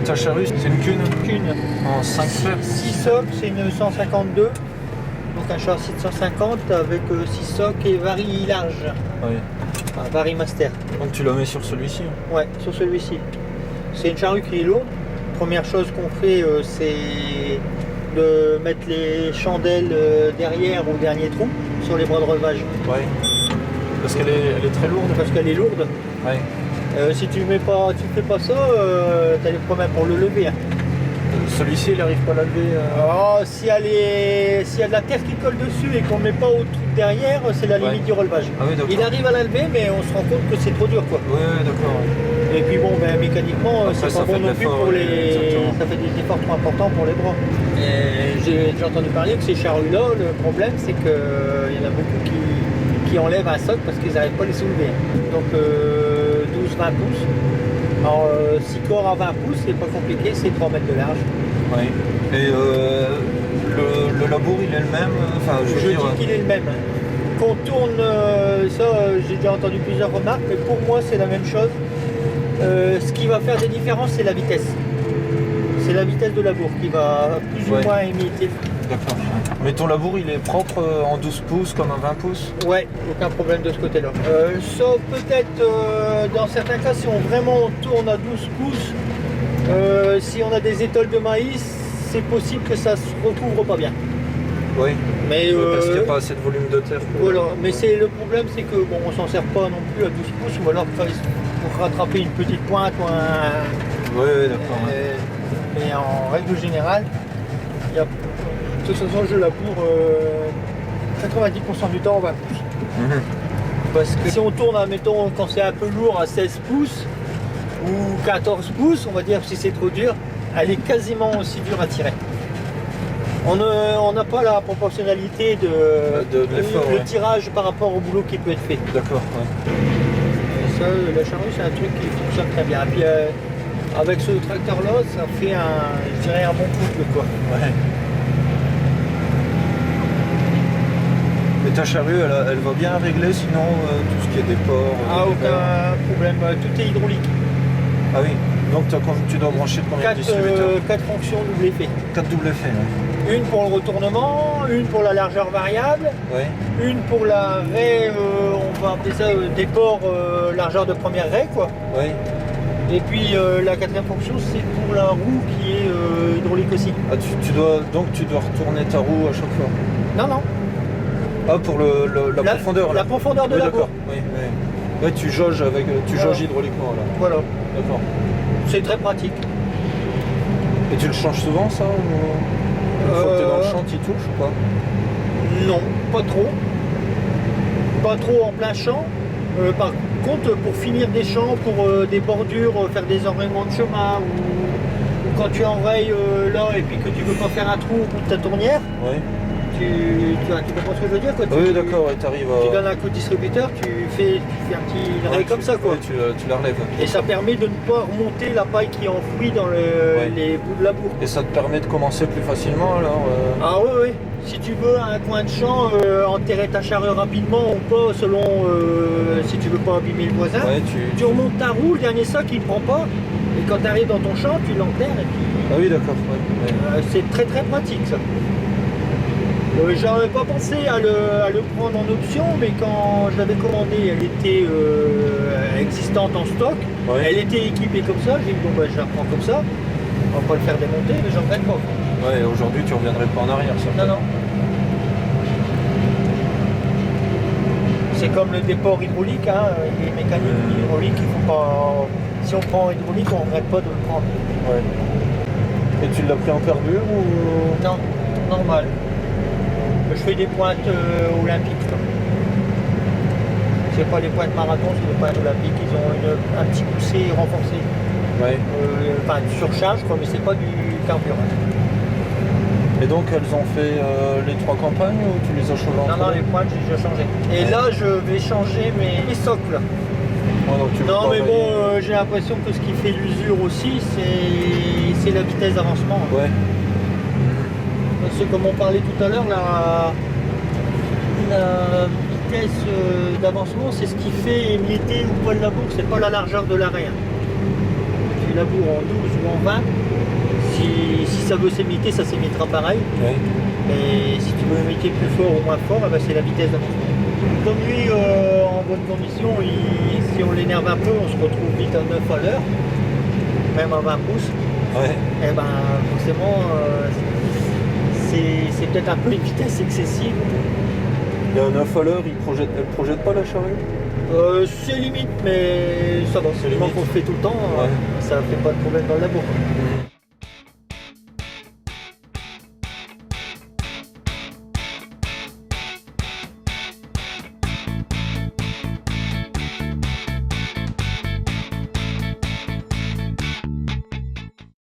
ta charrue, c'est une cune en 5 fers. 6 socs, c'est une 152. Donc un châssis de 150 avec 6 socs et varie large. Oui. Enfin, varie master. Donc tu la mets sur celui-ci. Ouais, sur celui-ci. C'est une charrue qui est lourde. Première chose qu'on fait, c'est de mettre les chandelles derrière au dernier trou sur les bras de relevage. Oui. Parce qu'elle est très lourde. Parce qu'elle est lourde. Oui. Si tu fais pas ça, tu as des problèmes pour le lever. Hein. Celui-ci, il n'arrive pas à la lever. Oh, s'il y a de la terre qui colle dessus et qu'on ne met pas au trou derrière, c'est la limite du relevage. Ah oui, il arrive à la lever, mais on se rend compte que c'est trop dur, quoi. Oui, d'accord. Et puis bon, ben, mécaniquement, après, c'est pas bon non plus pour les... ça fait des efforts trop importants pour les bras. J'ai entendu parler que ces charrues-là, le problème, c'est qu'il y en a beaucoup qui enlèvent un soc parce qu'ils n'arrivent pas à les soulever. Donc 12-20 pouces. Alors 6 corps à 20 pouces, c'est pas compliqué, c'est 3 mètres de large. Oui. Et le labour, il est le même? Enfin, je dis qu'il est le même. Qu'on tourne, j'ai déjà entendu plusieurs remarques, mais pour moi c'est la même chose. Ce qui va faire des différences, c'est la vitesse. C'est la vitesse de labour qui va plus ou moins imiter. D'accord. Mais ton labour, il est propre en 12 pouces comme un 20 pouces? Ouais, aucun problème de ce côté-là. Sauf peut-être dans certains cas, si on tourne à 12 pouces, si on a des étoiles de maïs, c'est possible que ça se recouvre pas bien. Oui, mais parce qu'il n'y a pas assez de volume de terre. Voilà, mais le problème, c'est que bon, on s'en sert pas non plus à 12 pouces, ou alors pour rattraper une petite pointe ou un... Oui, d'accord. Mais en règle générale, il y a... de toute façon, je laboure 90% du temps en 20 pouces. Parce que si on tourne, admettons, quand c'est un peu lourd, à 16 pouces ou 14 pouces, on va dire, si c'est trop dur, elle est quasiment aussi dure à tirer. On n'a pas la proportionnalité de le tirage par rapport au boulot qui peut être fait. D'accord. Ouais. Ça, la charrue, c'est un truc qui fonctionne très bien. Et puis avec ce tracteur-là, ça fait je dirais un bon couple, quoi. Ouais. Et ta charrue, elle va bien régler sinon tout ce qui est des ports? Aucun problème, tout est hydraulique. Ah oui, donc tu dois brancher combien de distributeurs? 4 fonctions double effet. 4 double effet, ouais. Une pour le retournement, une pour la largeur variable, ouais. Une pour la raie, on va appeler ça des ports largeur de première raie, quoi. Ouais. Et puis la quatrième fonction, c'est pour la roue qui est hydraulique aussi. Ah, tu dois retourner ta roue à chaque fois? Non. Ah, pour la profondeur là. La profondeur de la roue. Oui. Ouais, tu jauges hydrauliquement là. Voilà. D'accord. C'est très pratique. Et tu le changes souvent ça ou... Une fois que tu es dans le champ, tu y touches ou pas? Non, pas trop. Pas trop en plein champ. Par contre, pour finir des champs, pour des bordures, faire des enrayments de chemin ou quand tu enrayes là et puis que tu veux pas faire un trou au bout de ta tournière, oui. Tu comprends ce que je veux dire, quoi. Oui, d'accord, et tu arrives à... Tu donnes un coup de distributeur, tu fais un petit rail comme ça, quoi. Oui, tu la relèves. Et ça permet de ne pas remonter la paille qui est enfouie dans les bouts de labour. Et ça te permet de commencer plus facilement alors Ah oui. Si tu veux un coin de champ, enterrer ta charrue rapidement ou pas, selon si tu veux pas abîmer le voisin, tu remontes ta roue, le dernier sac il ne prend pas, et quand tu arrives dans ton champ, tu l'enterres et puis... Ah oui, d'accord. Ouais. C'est très très pratique ça. J'avais pas pensé à le prendre en option, mais quand je l'avais commandé, elle était existante en stock. Ouais. Elle était équipée comme ça. J'ai dit bon je la prends comme ça. On va pas le faire démonter, mais j'en regrette pas. Ouais, aujourd'hui tu reviendrais pas en arrière, ça. Non. C'est comme le déport hydraulique, hein, les mécaniques hydrauliques, il faut pas. Si on prend hydraulique, on regrette pas de le prendre. Ouais. Et tu l'as pris en carbure ou? Non, normal. Je fais des pointes olympiques. C'est pas les pointes marathon, c'est les pointes olympiques. Ils ont un petit poussé renforcé. Ouais. Enfin, du surcharge, quoi, mais c'est pas du carburant. Et donc elles ont fait les 3 campagnes ou tu les as changées entre Non, les pointes j'ai déjà changé. Et là je vais changer mes socles. Non mais bon, j'ai l'impression que ce qui fait l'usure aussi, c'est la vitesse d'avancement. Ouais. C'est comme on parlait tout à l'heure, la vitesse d'avancement, c'est ce qui fait émietter ou pas le labour, c'est pas la largeur de l'arrêt. laboure en 12 ou en 20, si ça veut s'imiter, ça s'imitera pareil. Ouais. Et si tu veux imiter plus fort ou moins fort, eh ben, c'est la vitesse d'avancement. Comme lui, en bonne condition, si on l'énerve un peu, on se retrouve vite à 9 à l'heure, même à 20 pouces. Ouais. Et ben forcément, c'est peut-être un peu une vitesse excessive. Et un 9 à l'heure, elle projette pas la charrue? C'est limite, mais ça va. C'est le limite. qu'on fait tout le temps, Ouais. ça fait pas de problème dans le labo.